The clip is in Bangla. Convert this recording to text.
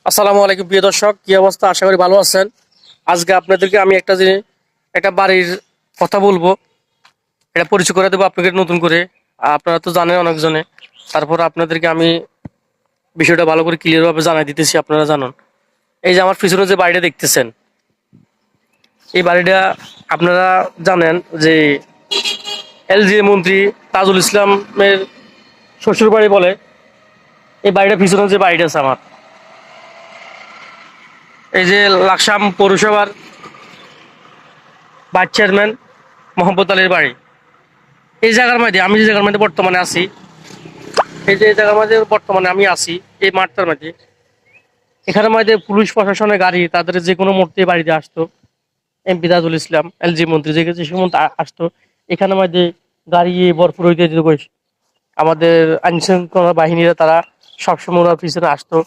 আসসালামু আলাইকুম প্রিয় দর্শক, কি অবস্থা? আশা করি ভালো আছেন। আজকে আপনাদেরকে আমি একটা বাড়ির কথা বলবো, এটা পরিচয় করে দেবো আপনাকে নতুন করে। আপনারা তো জানেন অনেকজনে, তারপর আপনাদেরকে আমি বিষয়টা ভালো করে ক্লিয়ার ভাবে জানাই দিতেছি, আপনারা জানুন। এই যে আমার পিছনে যে বাড়িটা দেখতেছেন, এই বাড়িটা আপনারা জানেন যে এলজি মন্ত্রী তাজুল ইসলামের শ্বশুর বাড়ি বলে। এই বাড়িটা পিছনে যে বাড়িটা আছে আমার, এই যে লাকসাম পৌরসভার ভাইস চেয়ারম্যান মোহাম্মদ আলীর বাড়ি। এই জায়গার মধ্যে আমি যে জায়গার মধ্যে বর্তমানে আছি, এই জায়গার মধ্যে বর্তমানে আমি আছি, এই মাঠটার মধ্যে, এখানের মধ্যে পুলিশ প্রশাসনের গাড়ি তাদের যে কোনো মুহূর্তে বাড়িতে আসতো। এমপি তাজুল ইসলাম এলজি মন্ত্রী যে সময় আসতো, এখানের মধ্যে গাড়ি ভরপুর হইতে যেত। আমাদের আইন শৃঙ্খলা বাহিনীরা তারা সবসময় ওনার পিছনে আসতো,